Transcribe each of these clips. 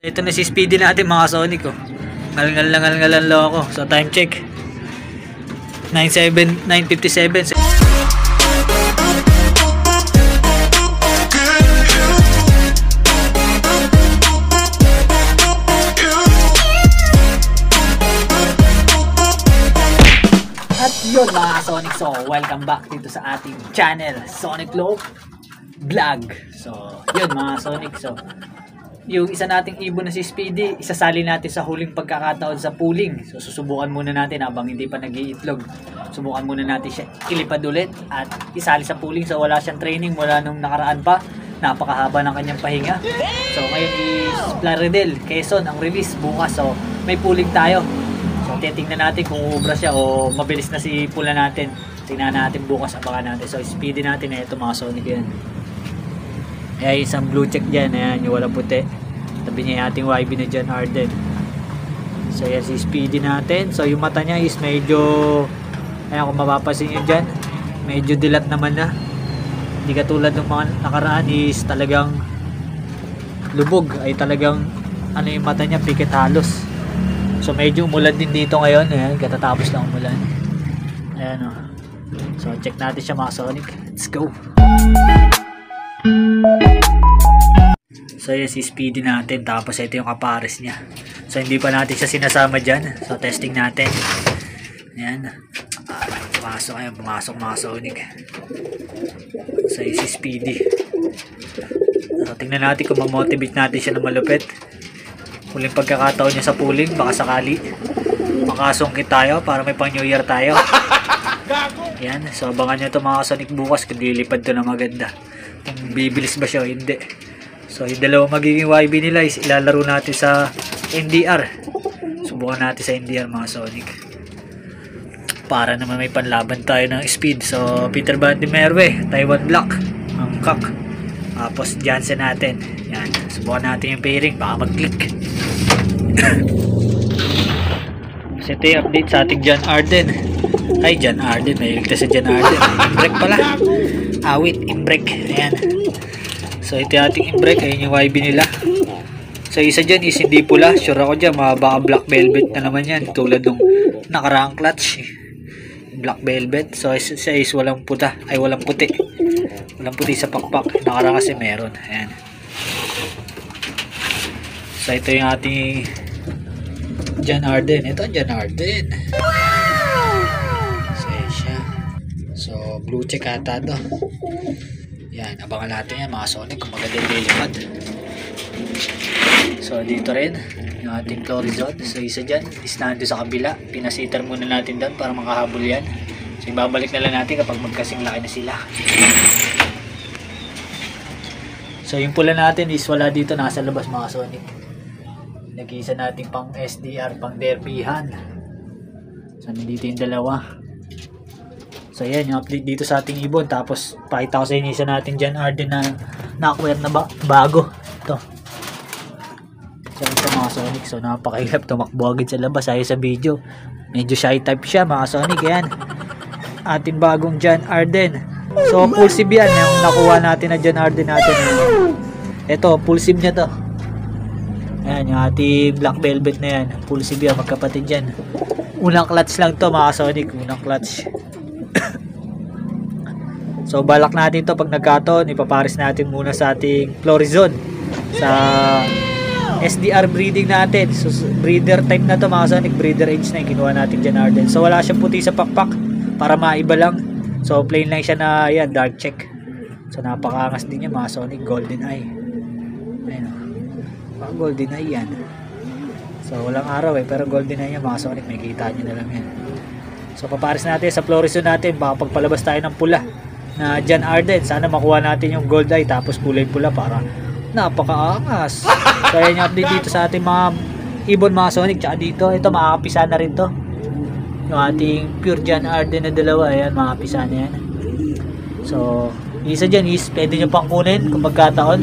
Ito na si Speedy natin mga Sonic oh. Ngal-ngalan lang ako. So time check 9:57. At yun mga Sonic, so welcome back dito sa ating channel, Sonic Low Vlog. So yun mga Sonic, so yung isa nating ibon na si Speedy, isasali natin sa huling pagkakataon sa pooling. So susubukan muna natin habang hindi pa nag-iitlog. Subukan muna natin siya ilipad ulit at isali sa pooling. So wala siyang training, wala nung nakaraan pa. Napakahaba ng kanyang pahinga. So ngayon is Plaridel, Quezon ang release bukas. So may pooling tayo. So titingnan natin kung uubra siya o mabilis na si pula natin. Tingnan natin bukas, abangan natin. So Speedy natin, ito mga Sonic yan. Ayan, isang blue check dyan. Ayan, yung walang puti. Tabi niya yung ating YB na John Arden. So, ayan si Speedy natin. So, yung mata niya is medyo, ayan, kung mapapasin nyo dyan, medyo dilat naman na. Hindi katulad ng mga nakaraan is talagang lubog. Ay talagang, ano yung mata niya, pikit halos. So, medyo umulan din dito ngayon. Ayan, katatapos lang umulan. Ayan, o. So, check natin siya mga Sonic. Let's go! So yun si Speedy natin, tapos ito yung kapares niya. So hindi pa natin siya sinasama dyan. So testing natin. Ayan. Pumasok mga Sonic. So yun si Speedy. So tingnan natin kung mamotivate natin siya na malupit. Huling pagkakataon niya sa pooling, baka sakali makasungkit tayo para may pang New Year tayo. Ayan. So abangan nyo ito mga Sonic bukas kung dilipad to na maganda. Kung bibilis ba siya o hindi. So yung dalawang magiging YB nila is ilalaro natin sa NDR. Subukan natin sa NDR mga Sonic. Para naman may panlaban tayo ng speed. So Peter Van de Merwe, Taiwan Black, ang Kak. Tapos Jansen natin. Yan. Subukan natin yung pairing. Baka mag-click. Kasi ito yung update sa ating John Arden. Ay, John Arden. May iligtas sa John Arden. Imbrek pala. Awit, imbrek. Ayan. So ito yung ating imbrek. Ayun yung YB nila. So isa dyan is hindi pula. Sure ako dyan, baka black velvet na naman yan. Tulad nung nakaraang clutch. Black velvet. So isa is walang puta. Ay walang puti. Walang puti sa pakpak. Nakaraan kasi meron. Ayan. So ito yung ating John Arden. Ito ang John Arden. So yun siya. So blue check ata to. Yan, abangan natin yan mga Sonic kung maganda yung lilipad. So dito rin yung ating Florizon. So isa dyan is nandun sa kabila. Pinasitter muna natin doon para makahabol yan. So ibabalik na lang natin kapag magkasing laki na sila. So yung pula natin is wala dito, nasa labas mga Sonic. Nag-iisa natin pang SDR, pang derbyhan. So nandito yung dalawa. So yan yung update dito sa ating ibon. Tapos pakita ko sa inyo isa natin dyan Arden na na-acquire na bago. Ito. So ito mga Sonic. So napakahirap tumakbo agad sa labas. Ayaw sa video. Medyo shy type siya mga Sonic. Yan. Ating bagong John Arden. So pulsive yan. Yung nakuha natin na John Arden natin. Ito pulsive niya to. Ayan yung ating black velvet na yan. Pulsive yan. Magkapatid yan. Unang clutch lang to mga Sonic. Unang clutch. So balak natin to pag nagkataon, ipapares natin muna sa ating Florizon sa SDR breeding natin. So breeder type na to mga Sonic, breeder age na yung kinuha natin dyan Arden. So wala siyang puti sa pakpak para maiba lang. So plain lang siya na yan, dark check. So napakaangas din niya mga Sonic, golden eye. Ayun o, golden eye yan. So walang araw pero golden eye yan mga Sonic, may kita nyo na lang yan. So papares natin sa Florizon natin, baka pagpalabas tayo ng pula na John Arden. Sana makuha natin yung gold eye tapos kulay pula para napakaangas. So ayan yung update dito sa ating mga ibon mga Sonic. Tsaka dito, ito makakapisa na rin to. Yung ating pure John Arden na dalawa. Ayan, makakapisa na yan. So isa dyan is pwede nyo pang kunin kung magkataon.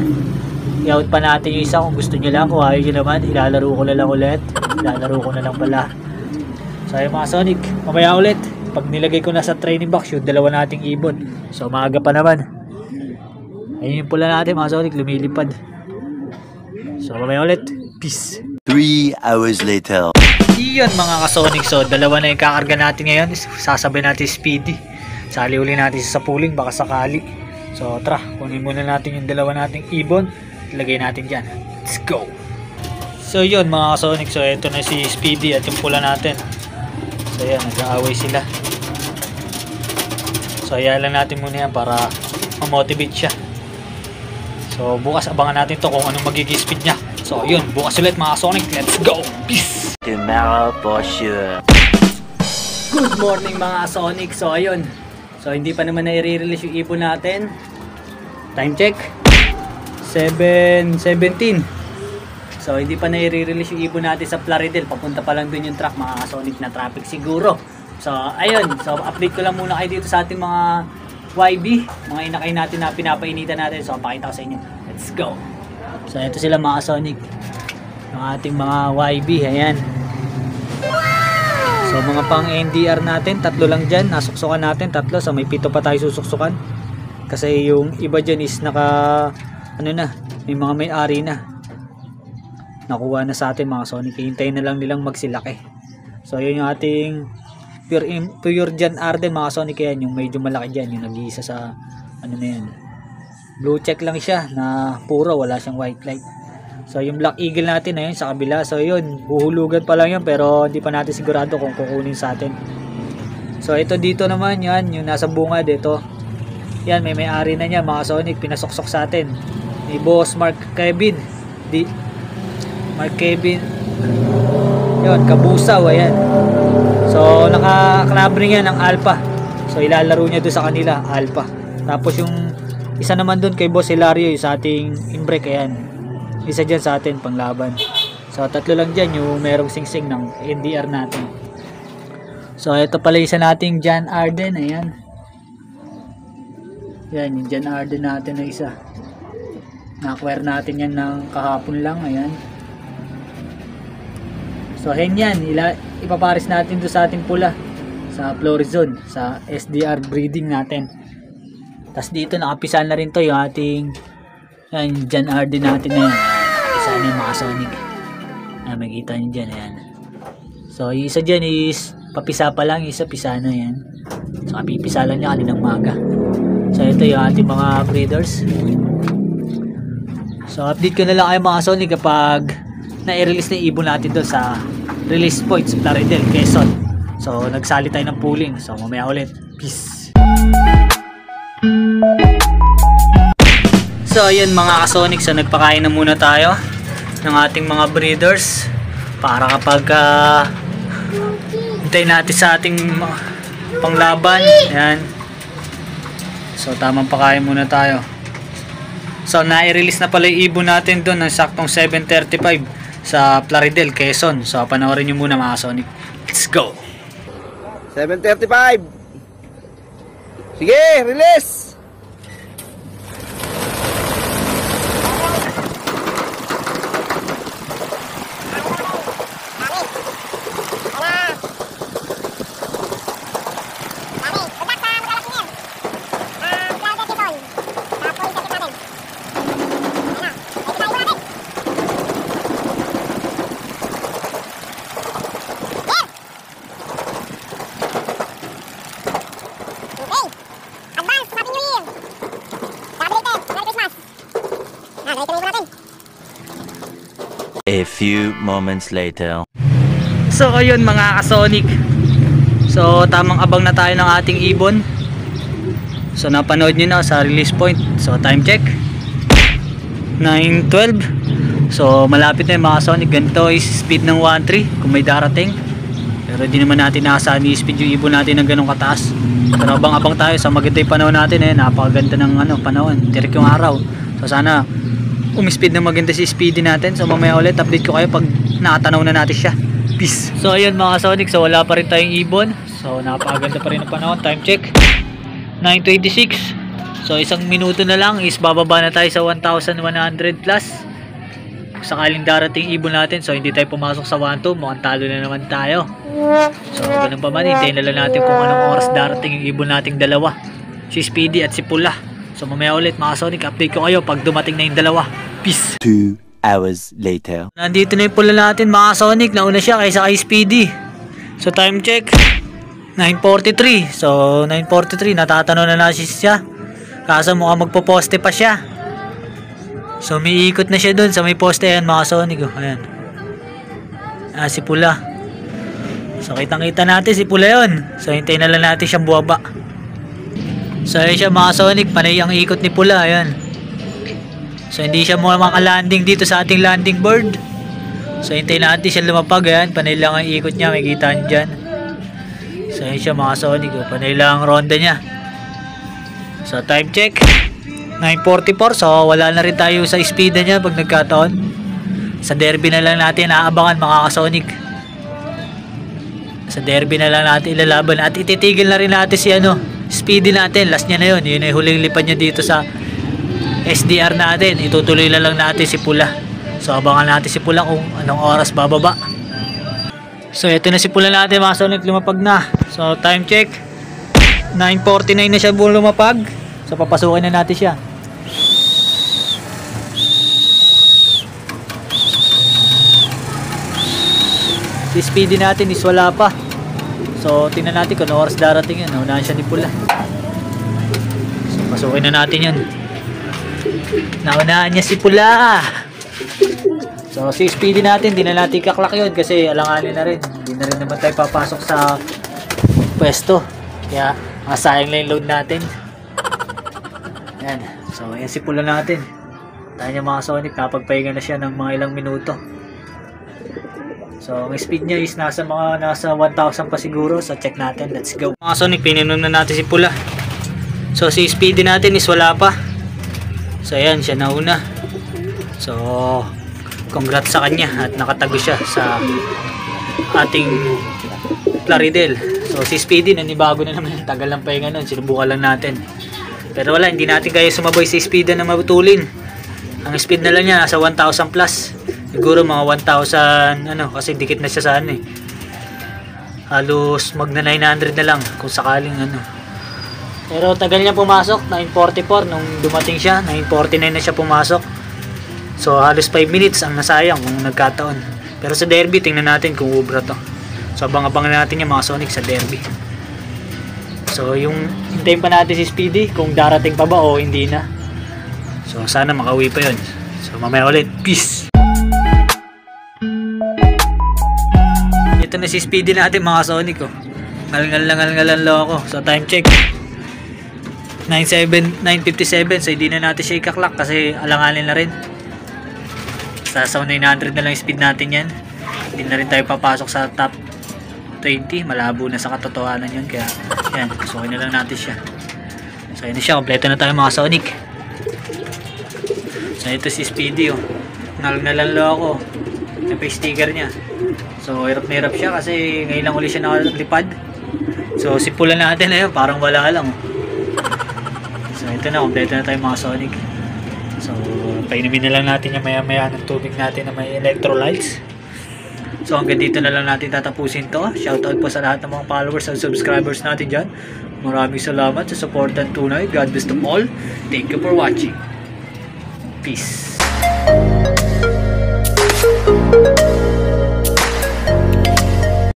I-out pa natin yung isa kung gusto nyo lang. Kung ayaw nyo naman, ilalaro ko na lang ulit. Ilalaro ko na lang pala. So ayun mga Sonic, mamaya ulit pag nilagay ko na sa training box yung dalawa nating ibon. So maaga pa naman. Ayun yung pula natin mga Sonic, lumilipad. So mamaya ulit. Peace. 3 hours later. Iyon mga ka-Sonic. So dalawa na yung kakarga natin ngayon. Sasabay natin Speedy. Sali uli natin sa pooling baka sakali. So tara, kunin muna natin yung dalawa nating ibon. Ilagay natin dyan. Let's go. So yun mga ka-Sonic. So ito na si Speedy at yung pula natin. So yan, nag-aaway sila. So hayaan lang natin muna yan para ma-motivate siya. So bukas abangan natin to kung anong magiging speed niya. So yun, bukas ulit mga Sonic. Let's go! Peace! Tomorrow for sure. Good morning mga Sonic. So ayun. So hindi pa naman na-release yung ibon natin. Time check. 7:17. So hindi pa na-release yung ibon natin sa Plaridel. Papunta pa lang dun yung truck mga Sonic, na traffic siguro. So ayun. So update ko lang muna kayo dito sa ating mga YB, mga inakay natin na pinapainitan natin. So pakita ko sa inyo. Let's go. So ito sila mga Sonic, yung ating mga YB. Ayan. So mga pang NDR natin, tatlo lang dyan. Nasuksukan natin, tatlo. So may 7 pa tayo susuksukan. Kasi yung iba dyan is naka, ano na, may mga may-ari na. Nakuha na sa atin mga Sonic. Hintayin na lang nilang magsilaki. So yun yung ating pure Jan Arden mga Sonic. Yan, yung medyo malaki dyan. Yung nag-iisa sa, ano na yan. Blue check lang siya na puro, wala siyang white light. So yung Black Eagle natin ayun sa kabila. So yun, huhulugan pa lang yan pero hindi pa natin sigurado kung kukunin sa atin. So ito dito naman yan, yung nasa bunga dito. Yan, may may-ari na niya mga Sonic, pinasuksok sa atin. Ni Boss Mark Kevin. Mark Kevin. Yun, Kabusaw, ayan. So naka-clubbing yan ng Alpha. So ilalaro niya doon sa kanila, Alpha. Tapos yung isa naman doon kay Boss Hilario, yung sa ating inbreak, ayan. Isa dyan sa atin panglaban. So tatlo lang dyan yung merong singsing ng NDR natin. So ito pala isa nating Jan Arden. Ayan. Yan yung Jan Arden natin na isa. Na-acquire natin yan ng kahapon lang. Ayan. So yan. Ipaparis natin doon sa ating pula. Sa Florizon. Sa SDR breeding natin. Tapos dito nakapisan na rin to yung ating yan, Jan Arden natin na yan. Isa na yung mga Sonic. Makikita nyo dyan. Ayan. So yung isa dyan is papisa pa lang. Isa pisa na yan. So kapipisa lang niya kaninang maga. So ito yung ating mga breeders. So update ko na lang kayo mga Sonic kapag na-release na yung ibon natin doon sa release point sa Plaridel, Quezon. So nagsali tayo ng pooling. So mamaya ulit. Peace. So ayun mga ka-Sonic, so nagpakain na muna tayo ng ating mga breeders para kapag hintayin natin sa ating panglaban. Ayan. So tamang pakain muna tayo. So na-release na pala yung ibon natin doon ng saktong 7:35 sa Plaridel, Quezon. So panoorin nyo muna mga Sonic. Let's go! 7:35. Sige, release! A few moments later. So ayun mga ka-Sonic. So tamang abang na tayo ng ating ibon. So napanood nyo na sa release point. So time check 9:12. So malapit na yung mga Sonic. Ganito is speed ng 1.3 kung may darating. Pero di naman natin naasahan i-speed yung ibon natin ng ganong kataas. Pero abang-abang tayo sa maganda yung panahon natin. Napakaganda ng panahon. Tirik yung araw. So sana umispeed na maganda si Speedy natin. So mamaya ulit update ko kayo pag nakatanaw na natin siya. Peace. So ayun mga Sonic, so wala pa rin tayong ibon. So napakaganda pa rin ang panahon. Time check 9:26. So isang minuto na lang is bababa na tayo sa 1,100 plus. Sakaling darating ibon natin, so hindi tayo pumasok sa 1-2, mukhang talo na naman tayo. So ganun pa man, hintayin na lang natin kung anong oras darating yung ibon nating dalawa, si Speedy at si Pula. So mamaya ulit mga Sonic, update ko kayo pag dumating na yung dalawa. Peace. 2 hours later. Nandito na yung pula natin mga Sonic. Nauna siya kaysa kay Speedy. So time check 9:43. So 9:43 natatanong na siya. Kaso mukhang magpo-poste pa siya. So may ikot na siya dun sa may poste. Ayan mga Sonic. Ayan. Si pula. So kitang kita natin si pula yun. So hintayin na lang natin siyang buwaba. So ayan siya mga Sonic. Panay ang ikot ni pula. Ayan. So hindi siya makalanding dito sa ating landing board. So hintayin natin siya lumapag. Ayan, panay lang ang ikot niya. May kita niyo dyan. So ayan siya mga Sonic. Panay lang ang ronda niya. So time check 9:44. So wala na rin tayo sa speed niya pag nagkataon. Sa derby na lang natin aabangan mga Sonic. Sa derby na lang natin ilalaban. At ititigil na rin natin si Speedy natin. Last niya na yun. Yun ay huling lipad niya dito sa SDR natin. Itutuloy na lang natin si pula. So abangan natin si pula kung anong oras bababa. So ito na si pula natin mga Sonic, lumapag na. So time check 9:49 na siya lumapag. So papasukin na natin siya. Si Speedy natin is wala pa. So tingnan natin kung anong oras darating yun. Unahan siya ni pula. So pasukin na natin yun. Naunahan niya si pula. So si Speedy natin, di na natin kaklak yun kasi alanganin na rin. Hindi na rin naman tayo papasok sa pwesto. Kaya masayang lang yung load natin. Ayan. So ayan si pula natin. Tayo niya mga Sonic, napagpahinga na siya ng mga ilang minuto. So ang speed niya is nasa 1,000 pa siguro. So check natin, let's go. Mga Sonic, pininom na natin si pula. So si Speedy natin is wala pa. So ayan, siya nauna. So congrats sa kanya at nakatago siya sa ating Plaridel. So si Speedy nanibago na naman, tagal lang pahinga nun, sinubukan lang natin. Pero wala, hindi natin kaya sumabay si Speedy na mabutulin. Ang speed na lang niya nasa 1,000 plus. Siguro mga 1,000 kasi dikit na siya sa halos magna 900 na lang kung sakaling Pero tagal niya pumasok, 9:44 nung dumating siya, 9:49 na siya pumasok. So halos 5 minutes ang nasayang kung nagkataon. Pero sa derby, tingnan natin kung ubra to. So abang-abangan natin yung mga Sonic sa derby. So yung hintayin pa natin si Speedy kung darating pa ba o hindi na. So sana makauwi pa yun. So mamaya ulit, peace! Ito na si Speedy natin mga Sonic Ngalngal lang ako. So time check 9:57. So hindi na natin siya ikaklak kasi alanganin na rin. Sa 900 na lang speed natin yan. Hindi na rin tayo papasok sa top 20. Malabo na sa katotohanan yun. Kaya yan, sukin na lang natin siya. So yun na siya, kompleto na tayo mga Sonic. So ito si Speedy Ngalngal lang ako. Ito pa yung sticker niya. So hirap na hirap siya kasi ngayon lang ulit siya nakalipad. So si pula natin na yun, parang wala lang So ito na, kompleto na tayo mga Sonic. So painumin na lang natin yung maya ng tubig natin na may electrolytes. So hanggang dito na lang natin tatapusin to. Shoutout po sa lahat ng mga followers and subscribers natin dyan. Maraming salamat sa support and tunay. God bless them all. Thank you for watching. Peace.